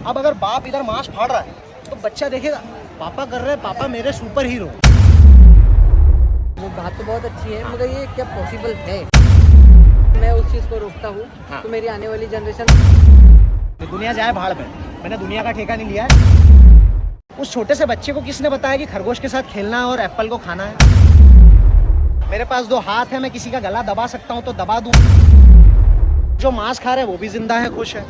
अब अगर बाप इधर मांस फाड़ रहा है तो बच्चा देखेगा पापा कर रहे हैं, पापा मेरे सुपर हीरो। वो बात तो बहुत अच्छी है, मगर ये क्या पॉसिबल है? मैं उस चीज़ को रोकता हूँ हाँ। तो मेरी आने वाली जनरेशन दुनिया जाए भाड़ में, मैंने दुनिया का ठेका नहीं लिया है। उस छोटे से बच्चे को किसने बताया कि खरगोश के साथ खेलना है और एप्पल को खाना है? मेरे पास 2 हाथ है, मैं किसी का गला दबा सकता हूँ तो दबा दूं। जो मांस खा रहे हैं वो भी जिंदा है, खुश है।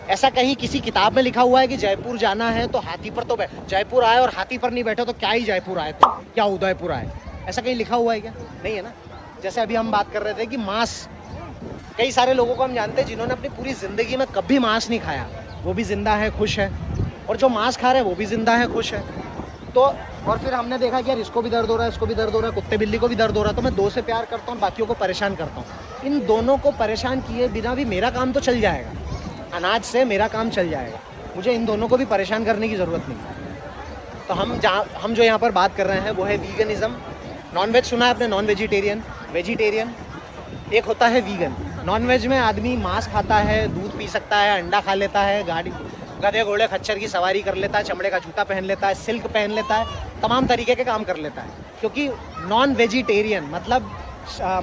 ऐसा कहीं किसी किताब में लिखा हुआ है कि जयपुर जाना है तो हाथी पर तो जयपुर आए और हाथी पर नहीं बैठे तो क्या ही जयपुर आए, तो क्या उदयपुर आए? ऐसा कहीं लिखा हुआ है क्या? नहीं है ना। जैसे अभी हम बात कर रहे थे कि मांस, कई सारे लोगों को हम जानते हैं जिन्होंने अपनी पूरी जिंदगी में कभी मांस नहीं खाया, वो भी जिंदा है, खुश है। और जो मांस खा रहे हैं वो भी जिंदा है, खुश है। तो और फिर हमने देखा कि यार इसको भी दर्द हो रहा है, इसको भी दर्द हो रहा है, कुत्ते बिल्ली को भी दर्द हो रहा है, तो मैं 2 से प्यार करता हूँ, बाकियों को परेशान करता हूँ। इन दोनों को परेशान किए बिना भी मेरा काम तो चल जाएगा, अनाज से मेरा काम चल जाएगा। मुझे इन दोनों को भी परेशान करने की ज़रूरत नहीं है। तो हम जो यहाँ पर बात कर रहे हैं वो है वीगनिज़म। नॉनवेज सुना है आपने? नॉन वेजिटेरियन, वेजिटेरियन, एक होता है वीगन। नॉनवेज में आदमी मांस खाता है, दूध पी सकता है, अंडा खा लेता है, गधे घोड़े खच्चर की सवारी कर लेता है, चमड़े का जूता पहन लेता है, सिल्क पहन लेता है, तमाम तरीके के काम कर लेता है। क्योंकि नॉन वेजिटेरियन मतलब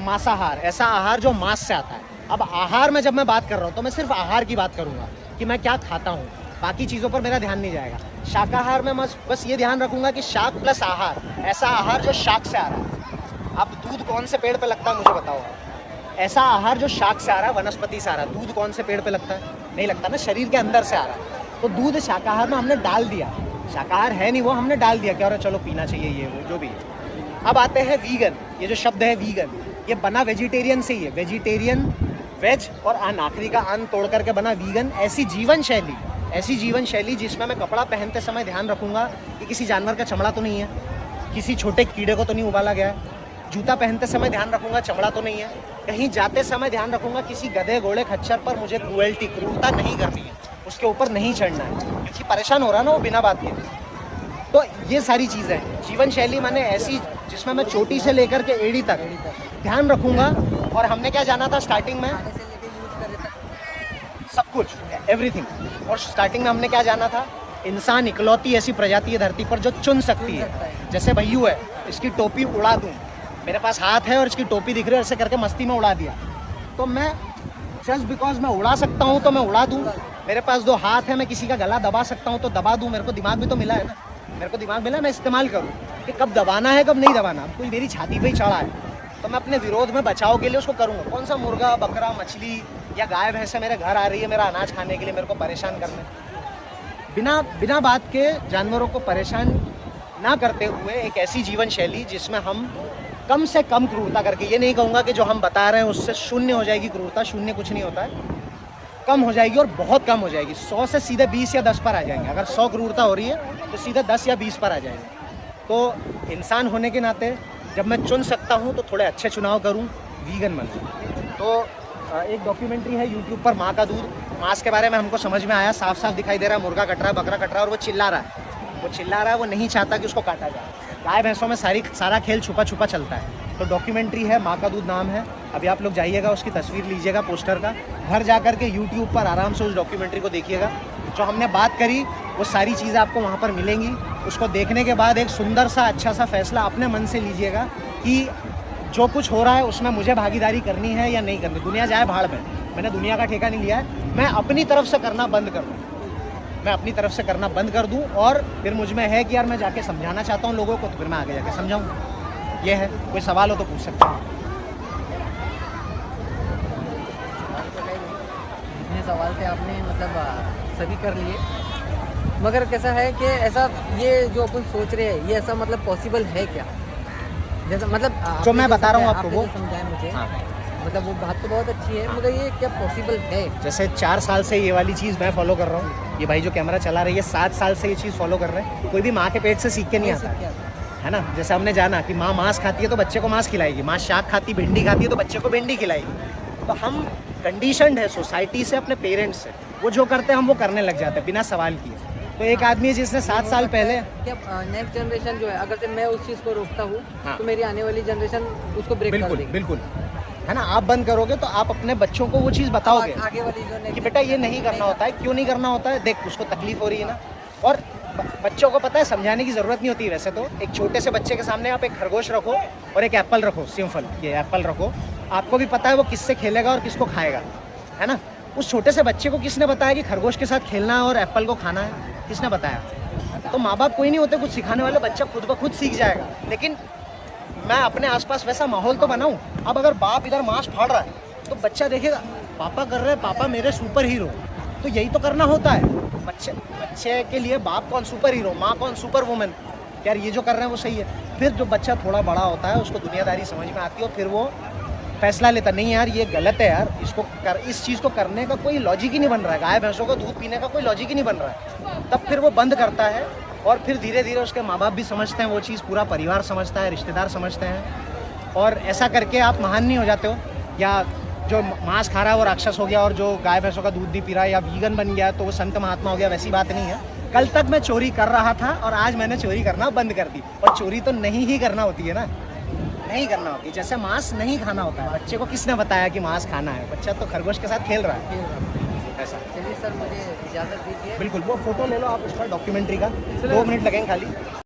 मांसाहार, ऐसा आहार जो मांस से आता है। अब आहार में जब मैं बात कर रहा हूँ तो मैं सिर्फ आहार की बात करूँगा कि मैं क्या खाता हूँ, बाकी चीज़ों पर मेरा ध्यान नहीं जाएगा। शाकाहार में मैं बस ये ध्यान रखूँगा कि शाक प्लस आहार, ऐसा आहार जो शाक से आ रहा है। अब दूध कौन से पेड़ पे लगता है मुझे बताओ? ऐसा आहार जो शाक से आ रहा है, वनस्पति से आ रहा है। दूध कौन से पेड़ पे लगता है? नहीं लगता ना, शरीर के अंदर से आ रहा है। तो दूध शाकाहार में हमने डाल दिया, शाकाहार है नहीं वो, हमने डाल दिया क्या, और चलो पीना चाहिए, ये वो जो भी है। अब आते हैं वीगन। ये जो शब्द है वीगन, ये बना वेजिटेरियन से ही है। वेजिटेरियन, वेज और अन, आखिरी का अन तोड़ करके बना वीगन। ऐसी जीवन शैली जिसमें मैं कपड़ा पहनते समय ध्यान रखूँगा कि किसी जानवर का चमड़ा तो नहीं है, किसी छोटे कीड़े को तो नहीं उबाला गया है। जूता पहनते समय ध्यान रखूँगा चमड़ा तो नहीं है। कहीं जाते समय ध्यान रखूँगा किसी गधे घोड़े खच्चर पर मुझे क्रूरता नहीं करनी है, उसके ऊपर नहीं चढ़ना है, क्योंकि परेशान हो रहा है ना वो बिना बात के। तो ये सारी चीज़ें जीवन शैली माने ऐसी जिसमें मैं चोटी से लेकर के एड़ी तक ध्यान रखूँगा। और हमने क्या जाना था स्टार्टिंग में? सब कुछ, एवरीथिंग। और स्टार्टिंग में हमने क्या जाना था? इंसान इकलौती ऐसी प्रजाति है धरती पर जो चुन सकती है। जैसे भैयू है, इसकी टोपी उड़ा दूँ, मेरे पास हाथ है और इसकी टोपी दिख रही है, ऐसे करके मस्ती में उड़ा दिया, तो मैं जस्ट बिकॉज मैं उड़ा सकता हूँ तो मैं उड़ा दूँ। मेरे पास 2 हाथ है, मैं किसी का गला दबा सकता हूँ तो दबा दूँ। मेरे को दिमाग भी तो मिला है ना, मेरे को दिमाग मिला, मैं इस्तेमाल करूँ कि कब दबाना है कब नहीं दबाना। कोई मेरी छाती पे ही चढ़ा है तो मैं अपने विरोध में बचाव के लिए उसको करूँगा। कौन सा मुर्गा बकरा मछली या गाय भैंस मेरे घर आ रही है मेरा अनाज खाने के लिए, मेरे को परेशान करने, बिना बात के जानवरों को परेशान ना करते हुए एक ऐसी जीवन शैली जिसमें हम कम से कम क्रूरता करके, ये नहीं कहूँगा कि जो हम बता रहे हैं उससे शून्य हो जाएगी क्रूरता, शून्य कुछ नहीं होता है, कम हो जाएगी और बहुत कम हो जाएगी। 100 से सीधे 20 या 10 पर आ जाएंगे। अगर 100 क्रूरता हो रही है तो सीधे 10 या 20 पर आ जाएंगे। तो इंसान होने के नाते जब मैं चुन सकता हूँ तो थोड़े अच्छे चुनाव करूँ, वीगन बनूँ। तो एक डॉक्यूमेंट्री है यूट्यूब पर, माँ का दूध। मांस के बारे में हमको समझ में आया, साफ साफ दिखाई दे रहा है मुर्गा कट रहा है, बकरा कट रहा है और वो चिल्ला रहा है, वो नहीं चाहता कि उसको काटा जाए। गाय भैंसों में सारा खेल छुपा छुपा चलता है। तो डॉक्यूमेंट्री है, माँ का दूध नाम है। अभी आप लोग जाइएगा, उसकी तस्वीर लीजिएगा पोस्टर का, घर जा कर के यूट्यूब पर आराम से उस डॉक्यूमेंट्री को देखिएगा। जो हमने बात करी वो सारी चीज़ें आपको वहाँ पर मिलेंगी। उसको देखने के बाद एक सुंदर सा अच्छा सा फैसला अपने मन से लीजिएगा कि जो कुछ हो रहा है उसमें मुझे भागीदारी करनी है या नहीं करनी। दुनिया जाए भाड़ में, मैंने दुनिया का ठेका नहीं लिया है। मैं अपनी तरफ से करना बंद कर दूँ, और फिर मुझ में है कि यार मैं जाके समझाना चाहता हूँ लोगों को, तो फिर मैं आगे जाके समझाऊँ। ये है, कोई सवाल हो तो पूछ सकते हैं। जितने सवाल थे आपने मतलब सभी कर लिए, मगर कैसा है कि ऐसा ये जो अपन सोच रहे हैं ये ऐसा मतलब पॉसिबल है क्या? जैसा मतलब जो मैं बता रहा हूँ आपको वो समझाएं मुझे। हाँ। मतलब वो बात तो बहुत अच्छी है, मगर ये क्या पॉसिबल है? जैसे 4 साल से ये वाली चीज़ मैं फॉलो कर रहा हूँ, ये भाई जो कैमरा चला रही है 7 साल से ये चीज़ फॉलो कर रहे हैं। कोई भी माँ के पेट से सीख के नहीं आता है ना। जैसे हमने जाना कि माँ मांस खाती है तो बच्चे को मांस खिलाएगी, माँ शाक खाती भिंडी खाती है तो बच्चे को भिंडी खिलाएगी। तो हम कंडीशनड है सोसाइटी से, अपने पेरेंट्स से, वो जो करते हैं हम वो करने लग जाते हैं बिना सवाल किए। तो एक आदमी है जिसने 7 साल पहले, क्या नेक्स्ट जनरेशन जो है, अगर से मैं उस चीज़ को रोकता हूँ हाँ। तो मेरी आने वाली जनरेशन उसको ब्रेक कर देगी। बिल्कुल है ना। आप बंद करोगे तो आप अपने बच्चों को वो चीज़ बताओगे आगे वाली जो कि बेटा ये नहीं करना होता है। क्यों नहीं करना होता है? देख उसको तकलीफ हो रही है ना। और बच्चों को पता है, समझाने की ज़रूरत नहीं होती। वैसे तो एक छोटे से बच्चे के सामने आप एक खरगोश रखो और एक एप्पल रखो, सिंपल ये एप्पल रखो, आपको भी पता है वो किससे खेलेगा और किसको खाएगा, है ना। उस छोटे से बच्चे को किसने बताया कि खरगोश के साथ खेलना है और एप्पल को खाना है? किसने बताया? तो माँ बाप कोई नहीं होते कुछ सिखाने वाले, बच्चा खुद ब खुद सीख जाएगा। लेकिन मैं अपने आसपास वैसा माहौल तो बनाऊं। अब अगर बाप इधर मांस फाड़ रहा है तो बच्चा देखेगा पापा कर रहे हैं, पापा मेरे सुपर हीरो, तो यही तो करना होता है। बच्चे के लिए बाप कौन सुपर हीरो, माँ कौन सुपर वुमेन, यार ये जो कर रहे हैं वो सही है। फिर जो बच्चा थोड़ा बड़ा होता है उसको दुनियादारी समझ में आती है और फिर वो फैसला लेता, नहीं यार ये गलत है यार, इस चीज़ को करने का कोई लॉजिक ही नहीं बन रहा है, गाय भैंसों का दूध पीने का कोई लॉजिक ही नहीं बन रहा है। तब फिर वो बंद करता है और फिर धीरे धीरे उसके माँ बाप भी समझते हैं वो चीज़, पूरा परिवार समझता है, रिश्तेदार समझते हैं। और ऐसा करके आप महान नहीं हो जाते हो, या जो मांस खा रहा है वो राक्षस हो गया और जो गाय भैंसों का दूध नहीं पी रहा है या वीगन बन गया तो वो संत महात्मा हो गया, वैसी बात नहीं है। कल तक मैं चोरी कर रहा था और आज मैंने चोरी करना बंद कर दी। और चोरी तो नहीं ही करना होती है ना, नहीं करना होती। जैसे मांस नहीं खाना होता है, बच्चे को किसने बताया कि मांस खाना है? बच्चा तो खरगोश के साथ खेल रहा है ऐसा। चलिए सर, मुझे इजाज़त दीजिए। बिल्कुल, वो फोटो ले लो आप उसका, डॉक्यूमेंट्री का, 2 मिनट लगेंगे खाली।